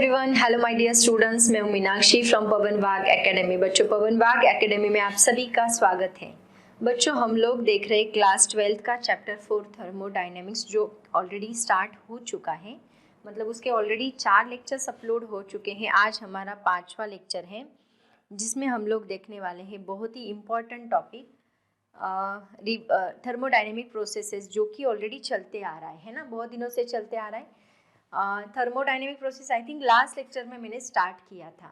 Everyone, hello my dear students, मैं हूं Meenakshi from पवन वाग एकेडमी। बच्चों, पवन वाग एकेडमी में आप सभी का स्वागत है। बच्चों, हम लोग देख रहे हैं क्लास 12 का चैप्टर 4 थर्मोडायनेमिक्स, जो ऑलरेडी स्टार्ट हो चुका है। मतलब उसके ऑलरेडी 4 लेक्चर्स अपलोड हो चुके हैं। आज हमारा 5वां लेक्चर है, जिसमें हम लोग देखने वाले हैं बहुत ही इम्पॉर्टेंट टॉपिक थर्मोडायनेमिक प्रोसेसेस, जो कि ऑलरेडी चलते आ रहा है ना, बहुत दिनों से चलते आ रहा है। Thermodynamic process I think last lecture में मैंने स्टार्ट किया था।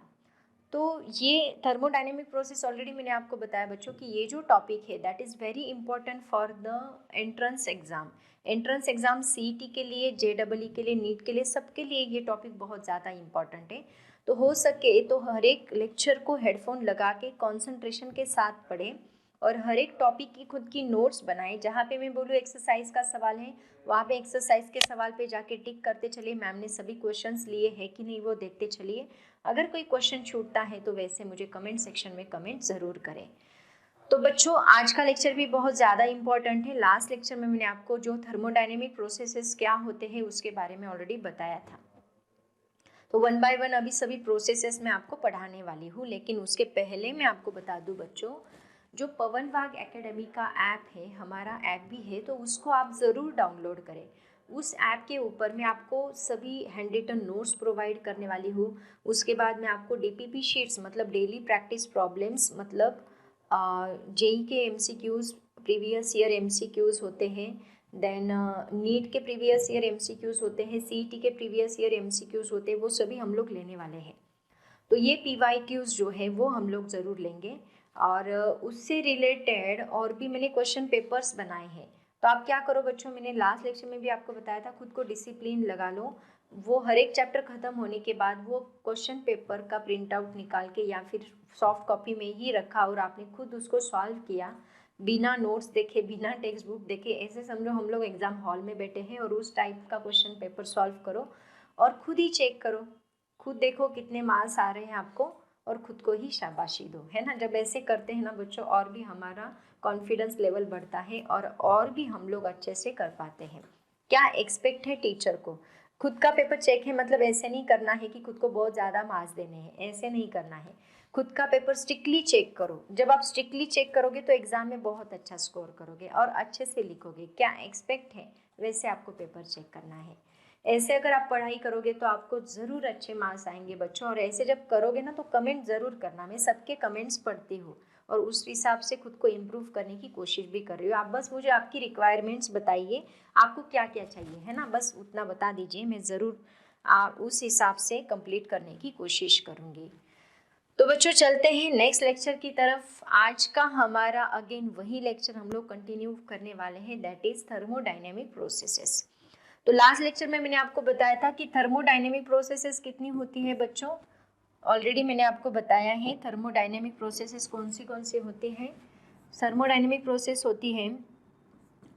तो ये थर्मोडायनेमिक प्रोसेस ऑलरेडी मैंने आपको बताया बच्चों कि ये जो टॉपिक है that is very important for the entrance exam. Entrance exam CET के लिए, जेईई के लिए, नीट के लिए, सबके लिए ये टॉपिक बहुत ज़्यादा इंपॉर्टेंट है। तो हो सके तो हर एक लेक्चर को हेडफोन लगा के कॉन्सेंट्रेशन के साथ पढ़ें और हर एक टॉपिक की खुद की नोट्स बनाएं। जहाँ पे मैं बोलूँ एक्सरसाइज का सवाल है, वहाँ पे एक्सरसाइज के सवाल पे जाके टिक करते चलिए, मैम ने सभी क्वेश्चंस लिए हैं कि नहीं वो देखते चलिए। अगर कोई क्वेश्चन छूटता है तो वैसे मुझे कमेंट सेक्शन में कमेंट ज़रूर करें। तो बच्चों, आज का लेक्चर भी बहुत ज़्यादा इंपॉर्टेंट है। लास्ट लेक्चर में मैंने आपको जो थर्मोडायनेमिक प्रोसेसेस क्या होते हैं उसके बारे में ऑलरेडी बताया था। तो 1 बाय 1 अभी सभी प्रोसेसेस मैं आपको पढ़ाने वाली हूँ, लेकिन उसके पहले मैं आपको बता दूँ बच्चों, जो पवन वाग एकेडमी का ऐप है, हमारा ऐप भी है, तो उसको आप ज़रूर डाउनलोड करें। उस ऐप के ऊपर मैं आपको सभी हैंड रिटन नोट्स प्रोवाइड करने वाली हूँ। उसके बाद मैं आपको डीपीपी शीट्स, मतलब डेली प्रैक्टिस प्रॉब्लम्स, मतलब जेई के एमसीक्यूज़, प्रीवियस ईयर एमसीक्यूज़ होते हैं, देन नीट के प्रीवियस ईयर एमसीक्यूज़ होते हैं, सीईटी के प्रीवियस ईयर एमसीक्यूज़ होते हैं, वो सभी हम लोग लेने वाले हैं। तो ये पीवाईक्यूज़ जो है वो हम लोग ज़रूर लेंगे। और उससे रिलेटेड और भी मैंने क्वेश्चन पेपर्स बनाए हैं। तो आप क्या करो बच्चों, मैंने लास्ट लेक्चर में भी आपको बताया था, खुद को डिसिप्लिन लगा लो। वो हर एक चैप्टर ख़त्म होने के बाद वो क्वेश्चन पेपर का प्रिंट आउट निकाल के या फिर सॉफ्ट कॉपी में ही रखा और आपने खुद उसको सॉल्व किया, बिना नोट्स देखे, बिना टेक्स्ट बुक देखे। ऐसे समझो हम लोग एग्ज़ाम हॉल में बैठे हैं और उस टाइप का क्वेश्चन पेपर सॉल्व करो और खुद ही चेक करो, खुद देखो कितने मार्क्स आ रहे हैं आपको और खुद को ही शाबाशी दो, है ना। जब ऐसे करते हैं ना बच्चों, और भी हमारा कॉन्फिडेंस लेवल बढ़ता है और भी हम लोग अच्छे से कर पाते हैं। क्या एक्सपेक्ट है टीचर को, खुद का पेपर चेक है, मतलब ऐसे नहीं करना है कि खुद को बहुत ज़्यादा मार्क्स देने हैं, ऐसे नहीं करना है। खुद का पेपर स्ट्रिक्टली चेक करो। जब आप स्ट्रिक्टली चेक करोगे तो एग्ज़ाम में बहुत अच्छा स्कोर करोगे और अच्छे से लिखोगे। क्या एक्सपेक्ट है वैसे आपको पेपर चेक करना है। ऐसे अगर आप पढ़ाई करोगे तो आपको ज़रूर अच्छे मार्क्स आएंगे बच्चों। और ऐसे जब करोगे ना तो कमेंट ज़रूर करना, मैं सबके कमेंट्स पढ़ती हूँ और उस हिसाब से खुद को इम्प्रूव करने की कोशिश भी कर रही हूँ। आप बस मुझे आपकी रिक्वायरमेंट्स बताइए, आपको क्या क्या चाहिए, है ना, बस उतना बता दीजिए, मैं ज़रूर उस हिसाब से कंप्लीट करने की कोशिश करूँगी। तो बच्चों, चलते हैं नेक्स्ट लेक्चर की तरफ। आज का हमारा अगेन वही लेक्चर हम लोग कंटिन्यू करने वाले हैं, दैट इज़ थर्मोडायनेमिक प्रोसेसेस। तो लास्ट लेक्चर में मैंने आपको बताया था कि थर्मोडायनेमिक प्रोसेसेस कितनी होती है बच्चों। ऑलरेडी मैंने आपको बताया है थर्मोडायनेमिक प्रोसेसेस कौन सी होती हैं। थर्मोडायनेमिक प्रोसेस होती है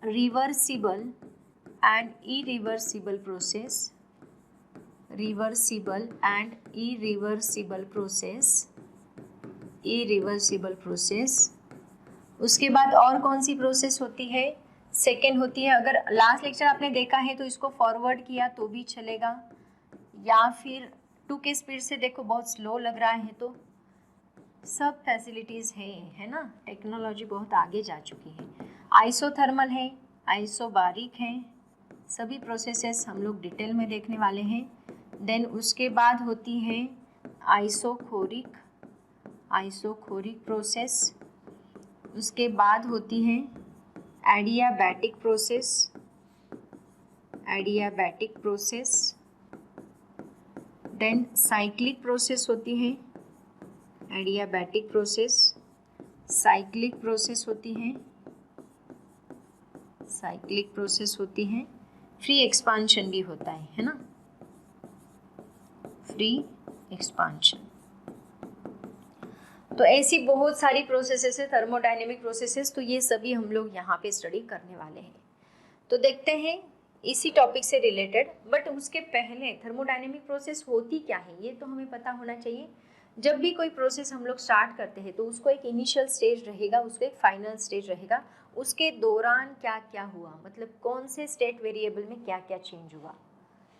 reversible and irreversible process, reversible and irreversible process, irreversible process. उसके बाद और कौन सी प्रोसेस होती है, सेकेंड होती है, अगर लास्ट लेक्चर आपने देखा है तो इसको फॉरवर्ड किया तो भी चलेगा, या फिर 2 के स्पीड से देखो, बहुत स्लो लग रहा है तो सब फैसिलिटीज़ है ना, टेक्नोलॉजी बहुत आगे जा चुकी है। आइसोथर्मल है, आइसोबारिक है, सभी प्रोसेसेस हम लोग डिटेल में देखने वाले हैं। देन उसके बाद होती है आइसोखोरिक, आइसोखोरिक प्रोसेस। उसके बाद होती है adiabatic process, adiabatic process. Then cyclic process होती है, एडियाबैटिक प्रोसेस, साइक्लिक प्रोसेस होती है, साइक्लिक प्रोसेस होती है। फ्री एक्सपांशन भी होता है ना, फ्री एक्सपांशन। तो ऐसी बहुत सारी प्रोसेसेस है थर्मोडायनेमिक प्रोसेसेस, तो ये सभी हम लोग यहाँ पे स्टडी करने वाले हैं। तो देखते हैं इसी टॉपिक से रिलेटेड, बट उसके पहले थर्मोडायनेमिक प्रोसेस होती क्या है ये तो हमें पता होना चाहिए। जब भी कोई प्रोसेस हम लोग स्टार्ट करते हैं तो उसको एक इनिशियल स्टेज रहेगा, उसको एक फाइनल स्टेज रहेगा, उसके दौरान क्या क्या हुआ, मतलब कौन से स्टेट वेरिएबल में क्या क्या चेंज हुआ,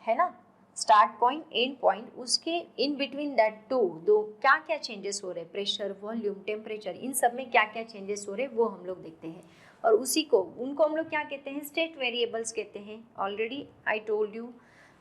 है ना। स्टार्ट पॉइंट, एंड पॉइंट, उसके इन बिटवीन दैट दो क्या क्या चेंजेस हो रहे हैं, प्रेशर, वॉल्यूम, टेम्परेचर, इन सब में क्या क्या चेंजेस हो रहे हैं वो हम लोग देखते हैं। और उनको हम लोग क्या कहते हैं, स्टेट वेरिएबल्स कहते हैं। Already I told you,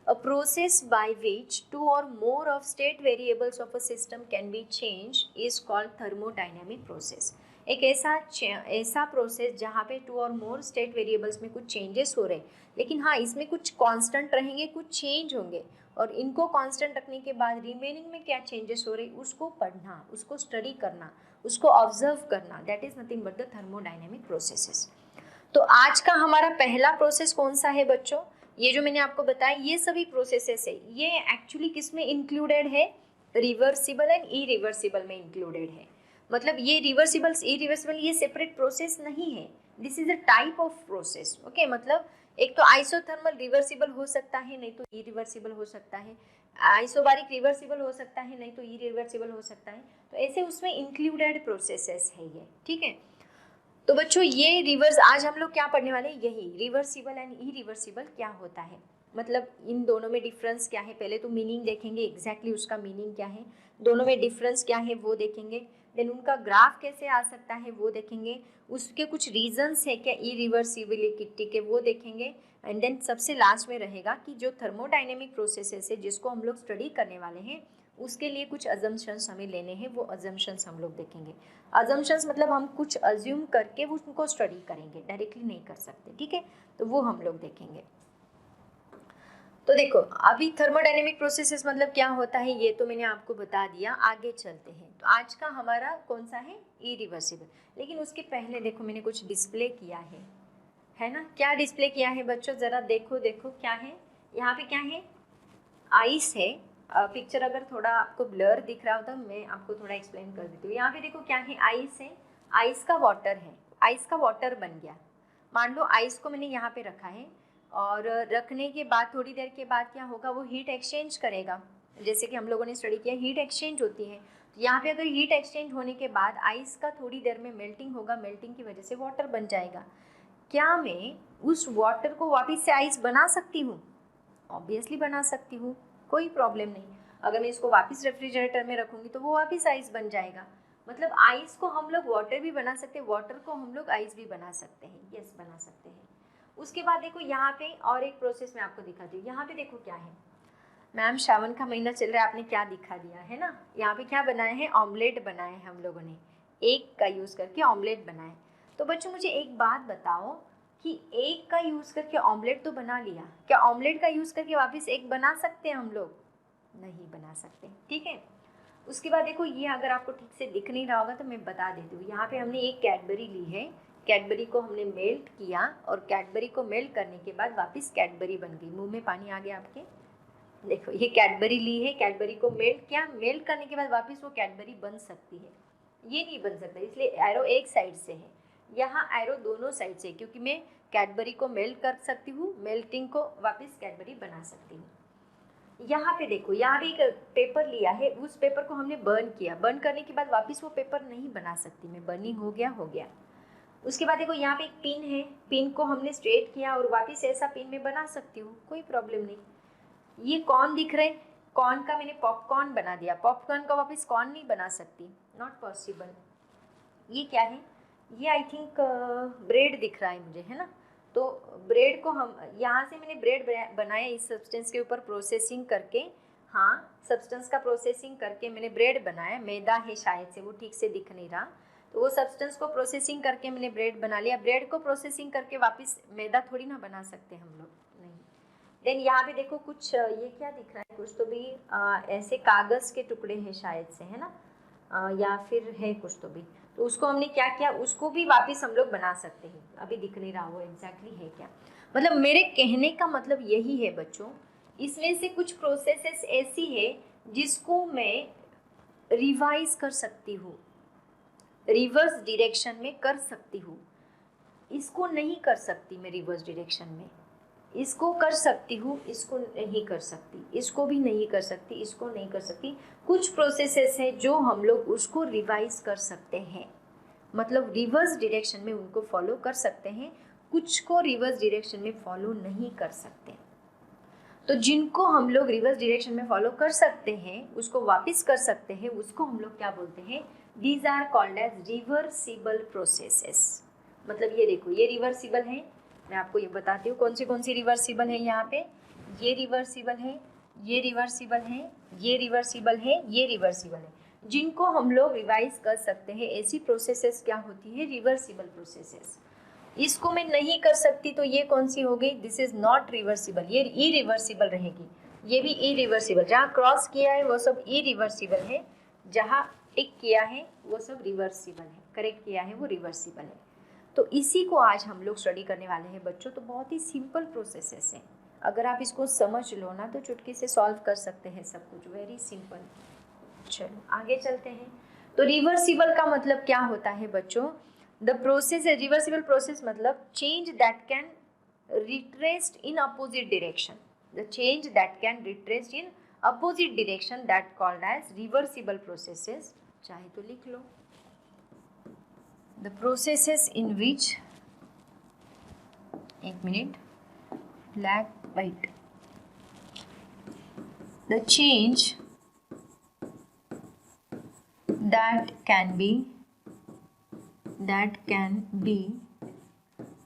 a process by which two or more of state variables of a system can be changed is called thermodynamic process। एक ऐसा प्रोसेस जहाँ पे टू और मोर स्टेट वेरिएबल्स में कुछ changes हो रहे हैं, लेकिन हाँ इसमें कुछ कांस्टेंट रहेंगे, कुछ चेंज होंगे, और इनको कांस्टेंट रखने के बाद रिमेनिंग में क्या चेंजेस हो रहे हैं उसको पढ़ना, उसको स्टडी करना, उसको ऑब्जर्व करना, that is nothing but the thermodynamic processes. तो आज का हमारा पहला प्रोसेस कौन सा है बच्चों, ये जो मैंने आपको बताया ये सभी प्रोसेसेस है, ये एक्चुअली किस में इंक्लूडेड है, रिवर्सिबल एंड इरिवर्सिबल में इंक्लूडेड है। मतलब ये रिवर्सिबल इरिवर्सिबल ये सेपरेट प्रोसेस नहीं है, this is a type of process. Okay, मतलब एक तो आइसोथर्मल रिवर्सिबल हो सकता है, नहीं तो इरिवर्सिबल हो सकता है, आइसोबारिक रिवर्सिबल हो सकता है, नहीं तो इरिवर्सिबल हो सकता है। तो ऐसे उसमें इंक्लूडेड प्रोसेसेस है ये, ठीक है। तो बच्चों ये रिवर्स आज हम लोग क्या पढ़ने वाले हैं, यही रिवर्सिबल एंड इरिवर्सिबल क्या होता है, मतलब इन दोनों में डिफरेंस क्या है। पहले तो मीनिंग देखेंगे, एग्जैक्टली उसका मीनिंग क्या है, दोनों में डिफरेंस क्या है वो देखेंगे, देन उनका ग्राफ कैसे आ सकता है वो देखेंगे, उसके कुछ रीजंस है क्या इरिवर्सिबिलिटी के वो देखेंगे, एंड देन सबसे लास्ट में रहेगा कि जो थर्मोडायनेमिक प्रोसेसेस है जिसको हम लोग स्टडी करने वाले हैं उसके लिए कुछ अजम्पशंस हमें लेने हैं, वो अजम्पशंस हम लोग देखेंगे। अजम्पशंस मतलब हम कुछ अज्यूम करके वो उनको स्टडी करेंगे, डायरेक्टली नहीं कर सकते, ठीक है, तो वो हम लोग देखेंगे। तो देखो अभी थर्मोडायनेमिक प्रोसेसेस मतलब क्या होता है ये तो मैंने आपको बता दिया, आगे चलते हैं। तो आज का हमारा कौन सा है, इरिवर्सिबल। लेकिन उसके पहले देखो मैंने कुछ डिस्प्ले किया है ना, क्या डिस्प्ले किया है बच्चों, जरा देखो क्या है, यहाँ पे क्या है, आइस है। पिक्चर अगर थोड़ा आपको ब्लर दिख रहा हो तो मैं आपको थोड़ा एक्सप्लेन कर देती हूँ। यहाँ पे देखो क्या है, आइस है, आइस का वाटर है, आइस का वाटर बन गया। मान लो आइस को मैंने यहाँ पे रखा है, और रखने के बाद थोड़ी देर के बाद क्या होगा, वो हीट एक्सचेंज करेगा, जैसे कि हम लोगों ने स्टडी किया हीट एक्सचेंज होती है। तो यहाँ पे अगर हीट एक्सचेंज होने के बाद आइस का थोड़ी देर में मेल्टिंग होगा, मेल्टिंग की वजह से वाटर बन जाएगा। क्या मैं उस वाटर को वापस से आइस बना सकती हूँ, ऑब्वियसली बना सकती हूँ, कोई प्रॉब्लम नहीं। अगर मैं इसको वापस रेफ्रिजरेटर में रखूँगी तो वो वापस आइस बन जाएगा। मतलब आइस को हम लोग वाटर भी बना सकते हैं, वाटर को हम लोग आइस भी बना सकते हैं, यस बना सकते हैं। उसके बाद देखो यहाँ पे और एक प्रोसेस मैं आपको दिखाती हूँ। यहाँ पे देखो क्या है, मैम श्रावण का महीना चल रहा है, आपने क्या दिखा दिया है ना, यहाँ पे क्या बनाए हैं, ऑमलेट बनाए हैं हम लोगों ने, एग का यूज़ करके ऑमलेट बनाए। तो बच्चों मुझे एक बात बताओ कि एग का यूज़ करके ऑमलेट तो बना लिया, क्या ऑमलेट का यूज़ करके वापस एग बना सकते हैं हम लोग, नहीं बना सकते, ठीक है। उसके बाद देखो ये अगर आपको ठीक से दिख नहीं रहा होगा तो मैं बता देती हूँ। यहाँ पे हमने एक कैडबरी ली है, कैडबरी को हमने मेल्ट किया, और कैडबरी को मेल्ट करने के बाद वापस कैडबरी बन गई। मुंह में पानी आ गया आपके, देखो ये कैडबरी ली है, कैडबरी को मेल्ट किया, मेल्ट करने के बाद वापस वो कैडबरी बन सकती है, ये नहीं बन सकता, इसलिए एरो एक साइड से है, यहाँ एरो दोनों साइड से, क्योंकि मैं कैडबरी को मेल्ट कर सकती हूँ, मेल्टिंग को वापस कैडबरी बना सकती हूँ। यहाँ पे देखो यहाँ भी एक पेपर लिया है, उस पेपर को हमने बर्न किया, बर्न करने के बाद वापस वो पेपर नहीं बना सकती मैं, बर्निंग हो गया। उसके बाद देखो यहाँ पे एक पिन है, पिन को हमने स्ट्रेट किया और वापस ऐसा पिन में बना सकती हूँ, कोई प्रॉब्लम नहीं। ये कॉर्न दिख रहे, कॉर्न का मैंने पॉपकॉर्न बना दिया, पॉपकॉर्न का वापस कॉर्न नहीं बना सकती, नॉट पॉसिबल। ये क्या है, ये आई थिंक ब्रेड दिख रहा है मुझे, है ना। तो ब्रेड को हम यहाँ से मैंने ब्रेड बनाया इस सब्सटेंस के ऊपर प्रोसेसिंग करके, हाँ सब्सटेंस का प्रोसेसिंग करके मैंने ब्रेड बनाया, मैदा है शायद से वो ठीक से दिख नहीं रहा, तो वो सब्सटेंस को प्रोसेसिंग करके मैंने ब्रेड बना लिया। ब्रेड को प्रोसेसिंग करके वापस मैदा थोड़ी ना बना सकते हम लोग, नहीं। देन यहाँ पे देखो कुछ ये क्या दिख रहा है, कुछ तो भी ऐसे कागज़ के टुकड़े हैं शायद से, है ना, या फिर है कुछ तो भी, तो उसको हमने क्या किया, उसको भी वापस हम लोग बना सकते हैं, अभी दिख नहीं रहा वो एग्जैक्टली है क्या। मतलब मेरे कहने का मतलब यही है बच्चों, इसमें से कुछ प्रोसेसेस ऐसी है जिसको मैं रिवाइज कर सकती हूँ, रिवर्स डायरेक्शन में कर सकती हूँ, इसको नहीं कर सकती मैं रिवर्स डायरेक्शन में, इसको कर सकती हूँ, इसको नहीं कर सकती, इसको भी नहीं कर सकती, इसको नहीं कर सकती। कुछ प्रोसेसेस हैं जो हम लोग उसको रिवाइज कर सकते हैं, मतलब रिवर्स डायरेक्शन में उनको फॉलो कर सकते हैं, कुछ को रिवर्स डायरेक्शन में फॉलो नहीं कर सकते। तो जिनको हम लोग रिवर्स डायरेक्शन में फॉलो कर सकते हैं, उसको वापस कर सकते हैं, उसको हम लोग क्या बोलते हैं, these are called as reversible processes. मतलब ये देखो, ये रिवर्सिबल है, मैं आपको ये बताती हूँ कौन सी रिवर्सिबल है। यहाँ पे ये रिवर्सिबल है, ये रिवर्सिबल है, ये रिवर्सिबल है, ये रिवर्सिबल है। जिनको हम लोग रिवाइज कर सकते हैं, ऐसी प्रोसेसेस क्या होती है, रिवर्सिबल प्रोसेसेस। इसको मैं नहीं कर सकती तो ये कौन सी हो गई, दिस इज नॉट रिवर्सिबल, ये इरिवर्सिबल रहेगी। ये भी इरिवर्सिबल, जहाँ क्रॉस किया है वो सब इरिवर्सिबल है, जहाँ टिक किया है वो सब रिवर्सिबल है, करेक्ट किया है वो रिवर्सिबल है। तो इसी को आज हम लोग स्टडी करने वाले हैं बच्चों। तो बहुत ही सिंपल प्रोसेसेस हैं, अगर आप इसको समझ लो ना तो चुटकी से सॉल्व कर सकते हैं सब कुछ, वेरी सिंपल। चलो आगे चलते हैं। तो रिवर्सिबल का मतलब क्या होता है बच्चों, द प्रोसेस, रिवर्सिबल प्रोसेस मतलब change that can retraced in opposite direction, the change that can retraced in opposite direction, that called as reversible processes. चाहे तो लिख लो, द प्रोसेसेस इन विच, एक minute, black white, the change that can be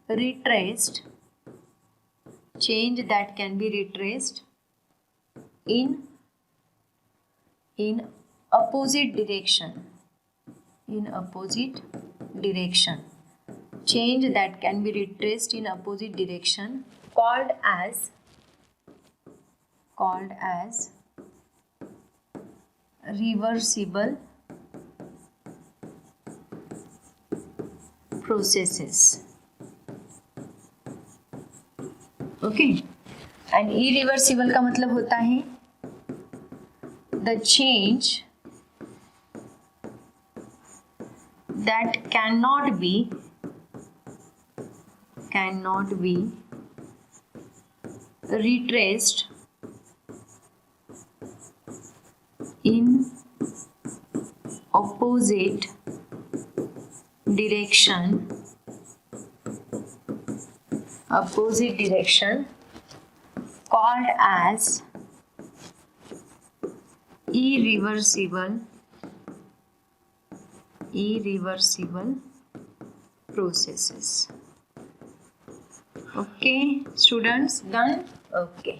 retraced, change that can be retraced in opposite direction, change that can be retraced in opposite direction, called as reversible processes. Okay, and irreversible का मतलब होता है the change that cannot be retraced in opposite direction, called as irreversible processes. Okay students, done. Okay,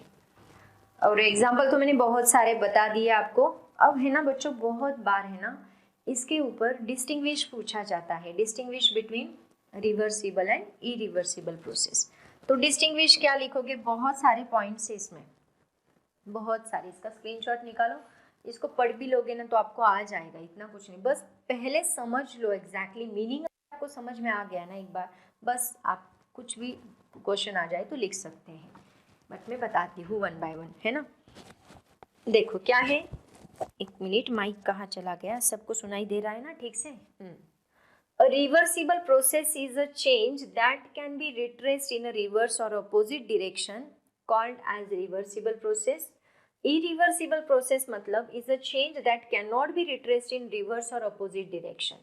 और example तो मैंने बहुत सारे बता दिए आपको। अब है ना बच्चों, बहुत बार है ना इसके ऊपर डिस्टिंग्विश पूछा जाता है, distinguish between reversible and irreversible process. तो डिस्टिंग्विश क्या लिखोगे, बहुत सारे पॉइंट्स है इसमें, बहुत सारे, इसका स्क्रीनशॉट निकालो, इसको पढ़ भी लोगे ना तो आपको आ जाएगा, इतना कुछ नहीं, बस पहले समझ लो एग्जैक्टली मीनिंग। आपको समझ में आ गया ना एक बार, बस आप कुछ भी क्वेश्चन आ जाए तो लिख सकते हैं, बट मैं बताती हूँ वन बाय वन, है ना। देखो क्या है, एक मिनट, माइक कहाँ चला गया, सबको सुनाई दे रहा है ना ठीक से। A reversible process is a change that can be retraced in a reverse or opposite direction, called as reversible process. Irreversible process मतलब is a change that cannot be retraced in reverse or opposite direction.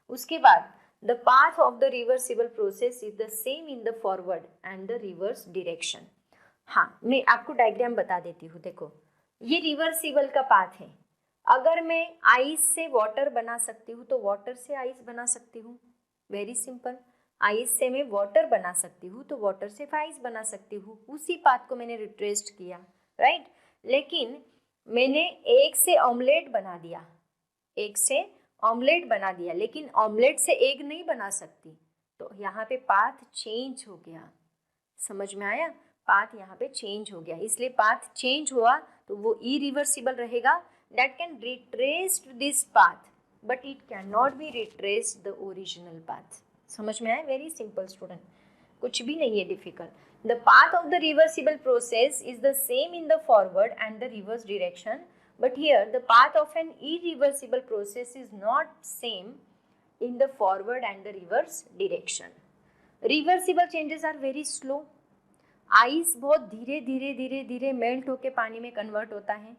उसके बाद the path of the reversible process is the same in the forward and the reverse direction. हाँ, मैं आपको diagram बता देती हूँ। देखो, ये रिवर्सिबल का पाथ है। अगर मैं आइस से वाटर बना सकती हूँ तो वाटर से आइस बना सकती हूँ, वेरी सिंपल। आइस से मैं वाटर बना सकती हूँ तो वाटर से आइस बना सकती हूँ, उसी पाथ को मैंने रिट्रेस्ड किया, राइट। लेकिन मैंने एग से ऑमलेट बना दिया, लेकिन ऑमलेट से एग नहीं बना सकती, तो यहाँ पे पाथ चेंज हो गया, समझ में आया, पाथ यहाँ पे चेंज हो गया, इसलिए पाथ चेंज हुआ तो वो इरिवर्सिबल रहेगा। That can retrace this path, but it cannot be retraced the original path. समझ में आया, वेरी सिंपल स्टूडेंट, कुछ भी नहीं है difficult. The path of the reversible process is the same in the forward and the reverse direction, but here the path of an irreversible process is not same in the forward and the reverse direction. Reversible changes are very slow. Ice बहुत धीरे धीरे धीरे धीरे melt होके पानी में convert होता है,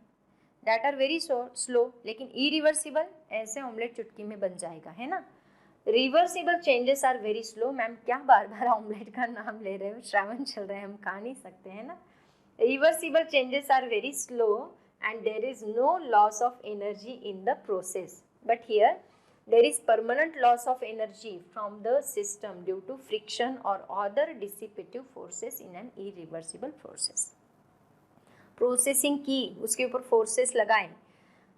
दैट आर वेरी स्लो। लेकिन इरिवर्सिबल, ऐसे ऑमलेट चुटकी में बन जाएगा, है ना। Reversible changes are very slow. Ma'am क्या बार बार ऑमलेट का नाम ले रहे हो, श्रावण चल रहा है, हम खा नहीं सकते हैं ना। reversible changes are very slow and there is no loss of energy in the process, but here there is permanent loss of energy from the system due to friction or other dissipative forces in an irreversible process. Processing की, उसके ऊपर forces लगाए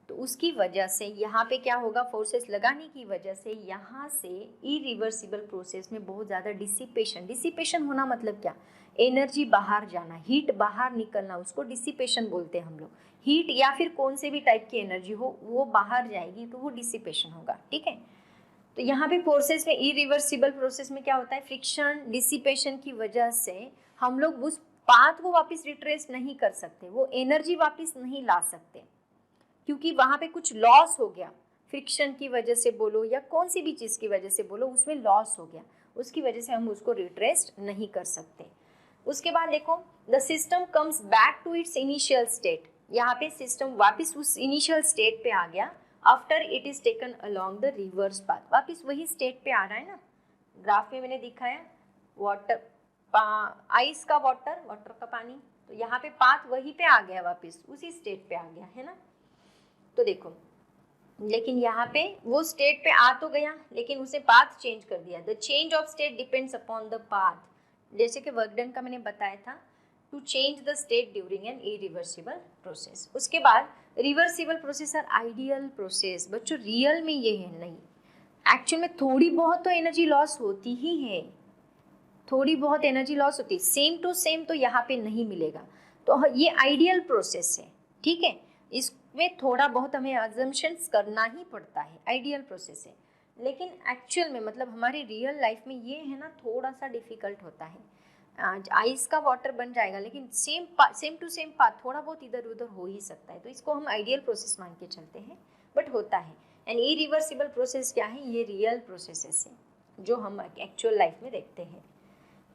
तो उसकी वजह से यहाँ पे क्या होगा, फोर्सेस लगाने की वजह से यहाँ से इरिवर्सिबल प्रोसेस में बहुत ज़्यादा डिसिपेशन होना, मतलब क्या, एनर्जी बाहर जाना, हीट बाहर निकलना, उसको डिसिपेशन बोलते हैं हम लोग। हीट या फिर कौन से भी टाइप की एनर्जी हो वो बाहर जाएगी तो वो डिसिपेशन होगा, ठीक है। तो यहाँ पे फोर्सेस में, इरिवर्सिबल प्रोसेस में क्या होता है, फ्रिक्शन डिसिपेशन की वजह से हम लोग उस पाथ को वापस रिट्रेस नहीं कर सकते, वो एनर्जी वापस नहीं ला सकते, क्योंकि वहाँ पे कुछ लॉस हो गया, फ्रिक्शन की वजह से बोलो या कौन सी भी चीज़ की वजह से बोलो, उसमें लॉस हो गया, उसकी वजह से हम उसको रिट्रेस नहीं कर सकते। उसके बाद देखो, the system comes back to its initial state, यहाँ पे सिस्टम वापस उस इनिशियल स्टेट पे आ गया after it is taken along the reverse path, वापस वही स्टेट पे आ रहा है ना। ग्राफ में मैंने दिखाया वाटर, आइस का वाटर, वाटर का पानी, तो यहाँ पे पाथ वहीं पे आ गया, वापस उसी स्टेट पे आ गया है ना। तो देखो, लेकिन यहाँ पे वो स्टेट पे आ तो गया लेकिन उसे पाथ चेंज कर दिया। The change of state depends upon the path, जैसे कि वर्क डन का मैंने बताया था, to change the state during an irreversible process. उसके बाद reversible process are ideal process. बच्चों रियल में ये है नहीं, एक्चुअल में थोड़ी बहुत तो एनर्जी लॉस होती ही है, थोड़ी बहुत एनर्जी लॉस होती है, सेम टू सेम तो यहाँ पे नहीं मिलेगा। तो ये आइडियल प्रोसेस है, ठीक है, इसमें थोड़ा बहुत हमें अजम्पशंस करना ही पड़ता है, आइडियल प्रोसेस है। लेकिन एक्चुअल में मतलब हमारी रियल लाइफ में ये है ना, थोड़ा सा डिफिकल्ट होता है। आइस का वाटर बन जाएगा लेकिन सेम टू सेम पाथ थोड़ा बहुत इधर उधर हो ही सकता है, तो इसको हम आइडियल प्रोसेस मान के चलते हैं, बट होता है। एंड इरिवर्सिबल प्रोसेस क्या है, ये रियल प्रोसेसेस है जो हम एक्चुअल लाइफ में देखते हैं।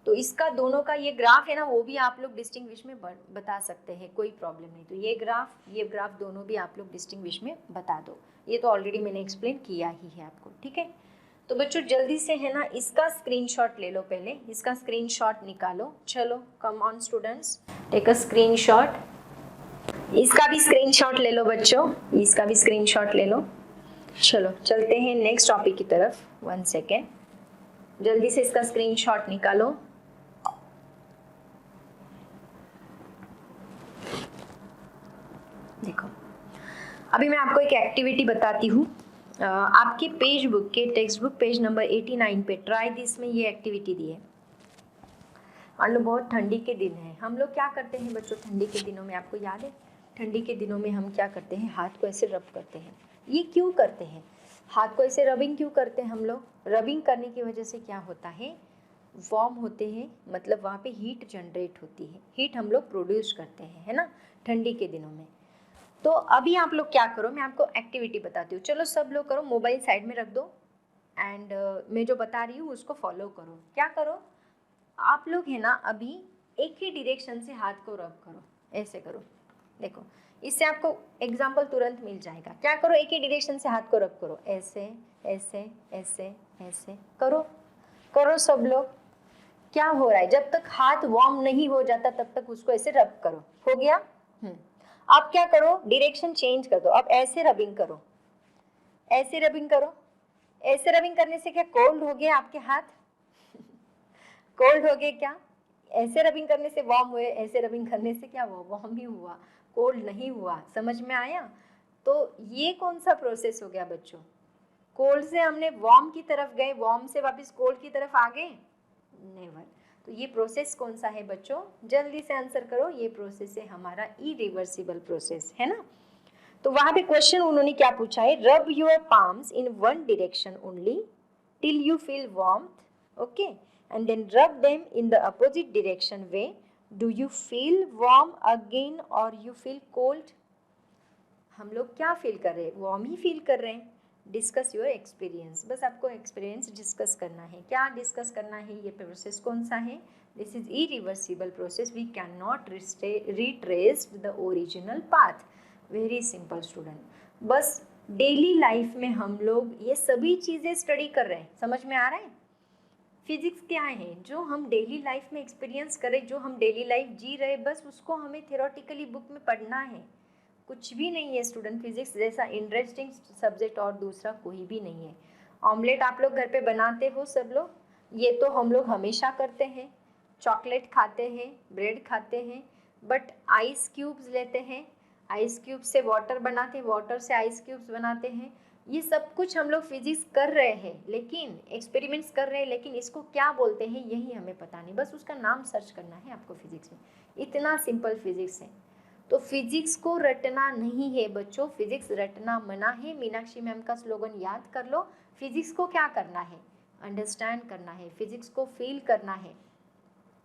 तो इसका दोनों का ये ग्राफ है ना, वो भी आप लोग डिस्टिंग्विश में बता सकते हैं, कोई प्रॉब्लम नहीं। तो ये ग्राफ दोनों भी आप लोग डिस्टिंग्विश में बता दो, ये तो ऑलरेडी मैंने एक्सप्लेन किया ही है आपको, ठीक है। तो बच्चों जल्दी से है ना इसका स्क्रीनशॉट ले लो, पहले इसका स्क्रीनशॉट निकालो। चलो come on students, take a screenshot. इसका भी स्क्रीनशॉट ले लो बच्चों, इसका भी स्क्रीनशॉट ले लो। चलो चलते हैं नेक्स्ट टॉपिक की तरफ। 1 सेकेंड, जल्दी से इसका स्क्रीनशॉट निकालो। देखो अभी मैं आपको एक एक्टिविटी बताती हूँ। आपके पेज बुक के टेक्स्ट बुक पेज नंबर 89 पे ट्राई दिस में ये एक्टिविटी दी है। मान लो बहुत ठंडी के दिन है, हम लोग क्या करते हैं बच्चों ठंडी के दिनों में, आपको याद है ठंडी के दिनों में हम क्या करते हैं, हाथ को ऐसे रब करते हैं। ये क्यों करते हैं, हाथ को ऐसे रबिंग क्यों करते हैं हम लोग? रबिंग करने की वजह से क्या होता है, वार्म होते हैं, मतलब वहाँ पे हीट जनरेट होती है, हीट हम लोग प्रोड्यूस करते हैं, है ना, ठंडी के दिनों में। तो अभी आप लोग क्या करो, मैं आपको एक्टिविटी बताती हूँ। चलो सब लोग करो, मोबाइल साइड में रख दो एंड मैं जो बता रही हूँ उसको फॉलो करो। क्या करो आप लोग है ना, अभी एक ही डायरेक्शन से हाथ को रब करो, ऐसे करो। देखो इससे आपको एग्जाम्पल तुरंत मिल जाएगा। क्या करो, एक ही डायरेक्शन से हाथ को रब करो, ऐसे ऐसे ऐसे ऐसे करो। करो सब लोग। क्या हो रहा है, जब तक हाथ वार्म नहीं हो जाता तब तक उसको ऐसे रब करो। हो गया? आप क्या करो, डायरेक्शन चेंज कर दो, अब ऐसे रबिंग करो, ऐसे रबिंग करो। ऐसे रबिंग करने से क्या कोल्ड हो गया आपके हाथ? कोल्ड हो गए क्या? ऐसे रबिंग करने से वार्म हुए, ऐसे रबिंग करने से क्या हुआ, वार्म ही हुआ, कोल्ड नहीं हुआ। समझ में आया? तो ये कौन सा प्रोसेस हो गया बच्चों, कोल्ड से हमने वार्म की तरफ गए, वार्म से वापस कोल्ड की तरफ आ गए? नेवर। तो ये प्रोसेस कौन सा है बच्चों, जल्दी से आंसर करो। ये प्रोसेस है हमारा इरिवर्सिबल प्रोसेस, है ना। तो वहां पे क्वेश्चन उन्होंने क्या पूछा है, rub your palms in one direction only till you feel warmth, okay, and then rub them in the opposite direction way, do you feel warm again और यू फील कोल्ड? हम लोग क्या फील कर रहे हैं, वार्म ही feel कर रहे हैं। डिस्कस योर एक्सपीरियंस, बस आपको एक्सपीरियंस डिस्कस करना है। क्या डिस्कस करना है, ये प्रोसेस कौन सा है, this is irreversible process, we can not retrace the original path. Very simple student, बस डेली लाइफ में हम लोग ये सभी चीज़ें स्टडी कर रहे हैं, समझ में आ रहा है। फिजिक्स क्या है, जो हम डेली लाइफ में एक्सपीरियंस करें, जो हम डेली लाइफ जी रहे, बस उसको हमें थियोरेटिकली बुक में पढ़ना है। कुछ भी नहीं है स्टूडेंट, फिजिक्स जैसा इंटरेस्टिंग सब्जेक्ट और दूसरा कोई भी नहीं है। ऑमलेट आप लोग घर पे बनाते हो सब लोग, ये तो हम लोग हमेशा करते हैं। चॉकलेट खाते हैं, ब्रेड खाते हैं, बट आइस क्यूब्स लेते हैं, आइस क्यूब से वाटर बनाते हैं, वाटर से आइस क्यूब्स बनाते हैं। ये सब कुछ हम लोग फिजिक्स कर रहे हैं, लेकिन एक्सपेरिमेंट्स कर रहे हैं, लेकिन इसको क्या बोलते हैं यही हमें पता नहीं। बस उसका नाम सर्च करना है आपको फिजिक्स में, इतना सिंपल फिजिक्स है। तो फिजिक्स को रटना नहीं है बच्चों, फिजिक्स रटना मना है। मीनाक्षी मैम का स्लोगन याद कर लो। फिजिक्स को क्या करना है, अंडरस्टैंड करना है, फिजिक्स को फील करना है।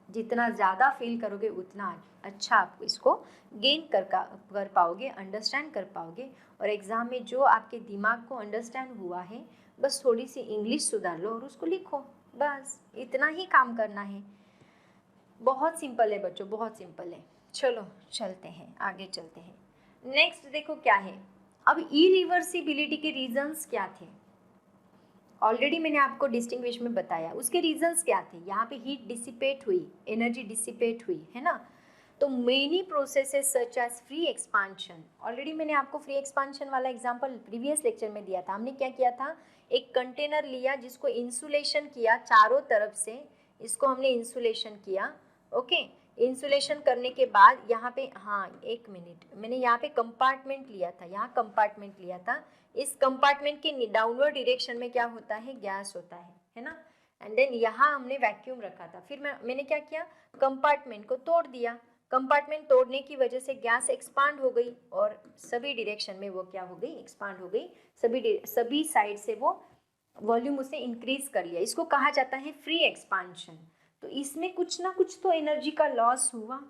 जितना ज़्यादा फील करोगे उतना अच्छा आप इसको गेन कर पाओगे, अंडरस्टैंड कर पाओगे। और एग्ज़ाम में जो आपके दिमाग को अंडरस्टैंड हुआ है, बस थोड़ी सी इंग्लिश सुधार लो और उसको लिखो, बस इतना ही काम करना है। बहुत सिंपल है बच्चों, बहुत सिंपल है। चलो चलते हैं, आगे चलते हैं। नेक्स्ट देखो क्या है, अब इरिवर्सिबिलिटी के रीजंस क्या थे। ऑलरेडी मैंने आपको डिस्टिंग्विश में बताया, उसके रीजंस क्या थे। यहाँ पे हीट डिसिपेट हुई, एनर्जी डिसिपेट हुई, है ना। तो many processes such as free expansion, already मैंने आपको फ्री एक्सपांशन वाला एग्जांपल प्रीवियस लेक्चर में दिया था। हमने क्या किया था, एक कंटेनर लिया जिसको इंसुलेशन किया चारों तरफ से, इसको हमने इंसुलेशन किया। ओके, इंसुलेशन करने के बाद यहाँ पे, हाँ एक मिनट, मैंने यहाँ पे कंपार्टमेंट लिया था, यहाँ कंपार्टमेंट लिया था। इस कंपार्टमेंट के डाउनवर्ड डायरेक्शन में क्या होता है, गैस होता है ना। एंड देन यहाँ हमने वैक्यूम रखा था। फिर मैंने क्या किया, कंपार्टमेंट को तोड़ दिया। कंपार्टमेंट तोड़ने की वजह से गैस एक्सपांड हो गई और सभी डायरेक्शन में वो क्या हो गई, एक्सपांड हो गई। सभी साइड से वो वॉल्यूम उसने इंक्रीज कर लिया। इसको कहा जाता है फ्री एक्सपांशन। तो इसमें कुछ ना कुछ तो एनर्जी का लॉस हुआ,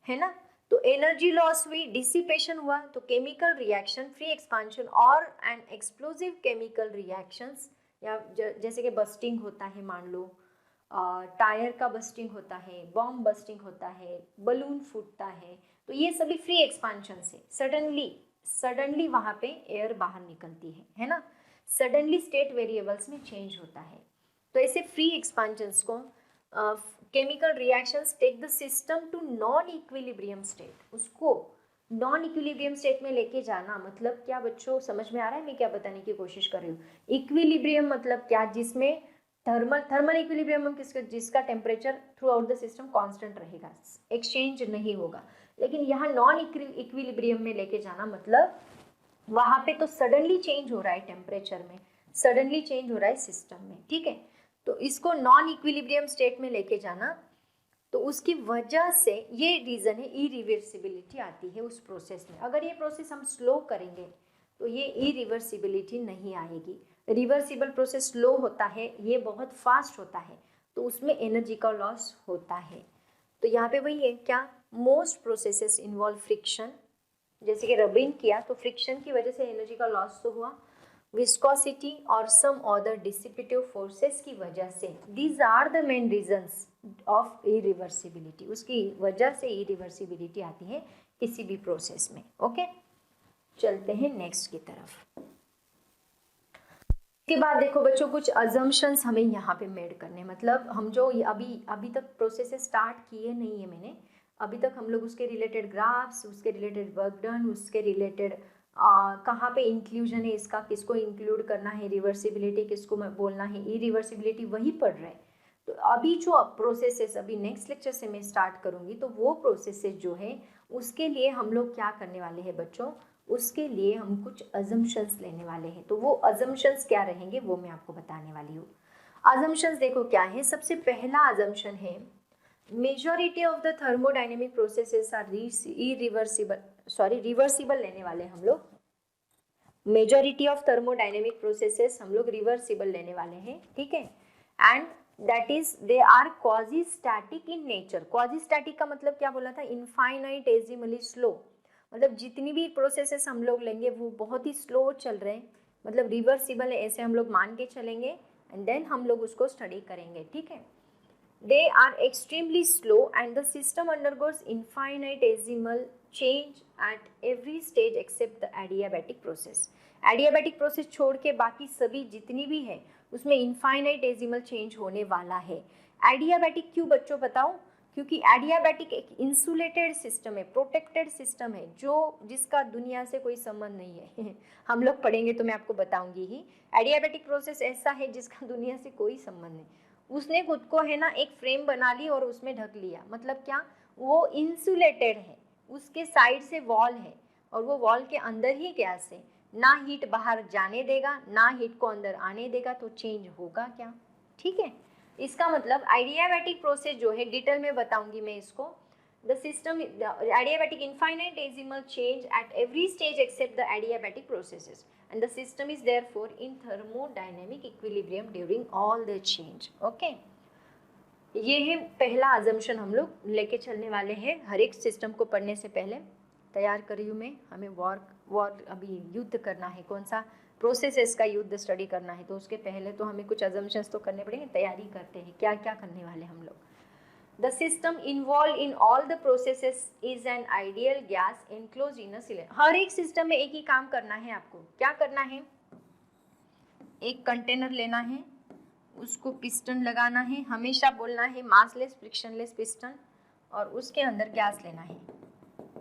है ना। तो एनर्जी लॉस हुई, डिसिपेशन हुआ, तो केमिकल रिएक्शन, फ्री एक्सपांशन और एंड एक्सप्लोजिव केमिकल रिएक्शंस, या जैसे कि बस्टिंग होता है, मान लो टायर का बस्टिंग होता है, बॉम्ब बस्टिंग होता है, बलून फूटता है, तो ये सभी फ्री एक्सपांशन से सडनली वहाँ पे एयर बाहर निकलती है ना। सडनली स्टेट वेरिएबल्स में चेंज होता है। तो ऐसे फ्री एक्सपांशंस को chemical reactions take the system to non equilibrium state, उसको नॉन इक्विलिब्रियम स्टेट में लेके जाना। मतलब क्या बच्चों, समझ में आ रहा है मैं क्या बताने की कोशिश कर रही हूँ। इक्विलिब्रियम मतलब क्या, जिसमें थर्मल इक्विलिब्रियम जिसका temperature through out the system constant रहेगा, एक्सचेंज नहीं होगा। लेकिन यहाँ नॉन इक्विलिब्रियम में लेके जाना मतलब वहाँ पे तो सडनली चेंज हो रहा है टेम्परेचर में, सडनली चेंज हो रहा है सिस्टम में, ठीक है। तो इसको नॉन इक्विलिब्रियम स्टेट में लेके जाना, तो उसकी वजह से ये रीज़न है, इरिवर्सिबिलिटी आती है उस प्रोसेस में। अगर ये प्रोसेस हम स्लो करेंगे तो ये इरिवर्सिबिलिटी नहीं आएगी। रिवर्सिबल प्रोसेस स्लो होता है, ये बहुत फास्ट होता है, तो उसमें एनर्जी का लॉस होता है। तो यहाँ पे वही है क्या, मोस्ट प्रोसेसेस इन्वॉल्व फ्रिक्शन, जैसे कि रबिंग किया तो फ्रिक्शन की वजह से एनर्जी का लॉस तो हुआ, विस्कोसिटी और सम अदर डिसिपेटिव फोर्सेस की वजह से। These are the main reasons of irreversibility, उसकी वजह से इरिवर्सिबिलिटी आती है किसी भी प्रोसेस में। ओके, चलते हैं नेक्स्ट की तरफ। इसके बाद देखो बच्चों, कुछ अजम्पशंस हमें यहाँ पे मेड करने, मतलब हम जो अभी तक प्रोसेस स्टार्ट किए नहीं है मैंने, अभी तक हम लोग उसके रिलेटेड ग्राफ्स, उसके रिलेटेड वर्क डन, उसके रिलेटेड कहाँ पे इंक्लूजन है इसका, किसको इंक्लूड करना है, रिवर्सिबिलिटी किसको बोलना है, इरिवर्सिबिलिटी वही पढ़ रहे हैं। तो अभी जो प्रोसेसेस अभी नेक्स्ट लेक्चर से मैं स्टार्ट करूँगी, तो वो प्रोसेसेस जो है उसके लिए हम लोग क्या करने वाले हैं बच्चों, उसके लिए हम कुछ अजम्पशंस लेने वाले हैं। तो वो अजम्पशंस क्या रहेंगे वो मैं आपको बताने वाली हूँ। अजम्पशंस देखो क्या है, सबसे पहला अजम्पशन है, majority of the thermodynamic processes are reversible लेने वाले हम लोग। मेजॉरिटी ऑफ थर्मोडाइनेमिक प्रोसेसेस हम लोग रिवर्सिबल लेने वाले हैं, ठीक है। And that is they are quasi static in nature. Quasi static का मतलब क्या बोला था, इनफाइनाइटेसिमली स्लो, मतलब जितनी भी प्रोसेसेस हम लोग लेंगे वो बहुत ही स्लो चल रहे हैं, मतलब रिवर्सिबल है ऐसे हम लोग मान के चलेंगे, एंड देन हम लोग उसको स्टडी करेंगे, ठीक है। They are extremely slow and the system undergoes infinitesimal change at every stage except the adiabatic process. Adiabatic process छोड़ के बाकी सभी जितनी भी है उसमें इनफाइनाइटेसिमल चेंज होने वाला है। एडियाबैटिक क्यों बच्चों बताओ? क्योंकि एडियाबैटिक एक इंसुलेटेड सिस्टम है, प्रोटेक्टेड सिस्टम है, जिसका दुनिया से कोई संबंध नहीं है हम लोग पढ़ेंगे तो मैं आपको बताऊंगी ही। एडियाबैटिक प्रोसेस ऐसा है जिसका दुनिया से कोई संबंध नहीं, उसने खुद को है ना एक फ्रेम बना ली और उसमें ढक लिया। मतलब क्या? वो इंसुलेटेड है, उसके साइड से वॉल है और वो वॉल के अंदर ही गैस है, ना हीट बाहर जाने देगा ना हीट को अंदर आने देगा, तो चेंज होगा क्या? ठीक है, इसका मतलब एडियाबैटिक प्रोसेस जो है डिटेल में बताऊंगी मैं इसको। The system adiabatic infinitesimal change at every stage except the adiabatic processes and the system is therefore in thermodynamic equilibrium during all the change. okay? ये है पहला अजम्पशन हम लोग लेके चलने वाले हैं हर एक सिस्टम को पढ़ने से पहले। तैयार कर रही हूँ मैं, हमें वॉर अभी युद्ध करना है, कौन सा प्रोसेसेस का युद्ध स्टडी करना है, तो उसके पहले तो हमें कुछ अजम्पशंस तो करने पड़ेंगे। तैयारी करते हैं क्या क्या करने वाले हम लोग। The system involved in all the processes is an ideal gas enclosed in a cylinder. हर एक सिस्टम में एक ही काम करना है आपको। क्या करना है? एक कंटेनर लेना है, उसको पिस्टन लगाना है, हमेशा बोलना है मासलेस फ्रिक्शनलेस पिस्टन, और उसके अंदर गैस लेना है।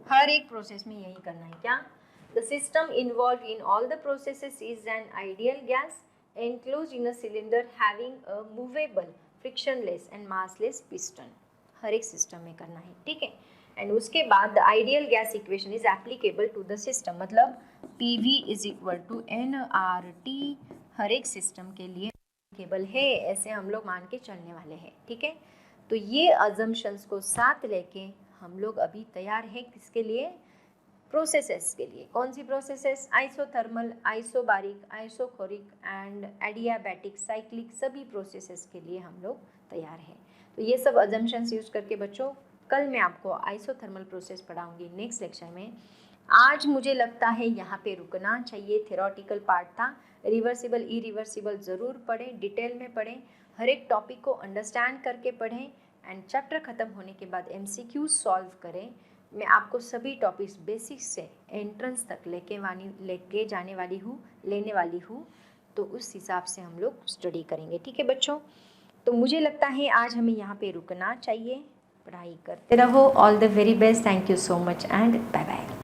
हर एक प्रोसेस में यही करना है। क्या? The system involved in all the processes is an ideal gas enclosed in a cylinder having a movable frictionless and massless piston. हर एक सिस्टम में करना है, ठीक है। एंड उसके बाद the ideal gas equation is applicable to the system, मतलब PV is equal to nRT हर एक सिस्टम के लिए एप्लीकेबल है, ऐसे हम लोग मान के चलने वाले हैं, ठीक है। तो ये अजम्पशंस को साथ लेके हम लोग अभी तैयार हैं किसके लिए? प्रोसेसेस के लिए। कौन सी processes? Isothermal, isobaric, isochoric and adiabatic, cyclic, सभी प्रोसेसेस के लिए हम लोग तैयार हैं। तो ये सब अजम्पशंस यूज करके बच्चों कल मैं आपको आइसोथर्मल प्रोसेस पढ़ाऊंगी नेक्स्ट लेक्चर में। आज मुझे लगता है यहाँ पे रुकना चाहिए, थ्योरेटिकल पार्ट था। रिवर्सिबल इरिवर्सिबल ज़रूर पढ़ें, डिटेल में पढ़ें, हर एक टॉपिक को अंडरस्टैंड करके पढ़ें एंड चैप्टर ख़त्म होने के बाद MCQ सॉल्व करें। मैं आपको सभी टॉपिक्स बेसिक्स से एंट्रेंस तक लेके जाने वाली हूँ, लेने वाली हूँ, तो उस हिसाब से हम लोग स्टडी करेंगे, ठीक है बच्चों। तो मुझे लगता है आज हमें यहाँ पे रुकना चाहिए, पढ़ाई करते रहो। All the very best, thank you so much and bye bye.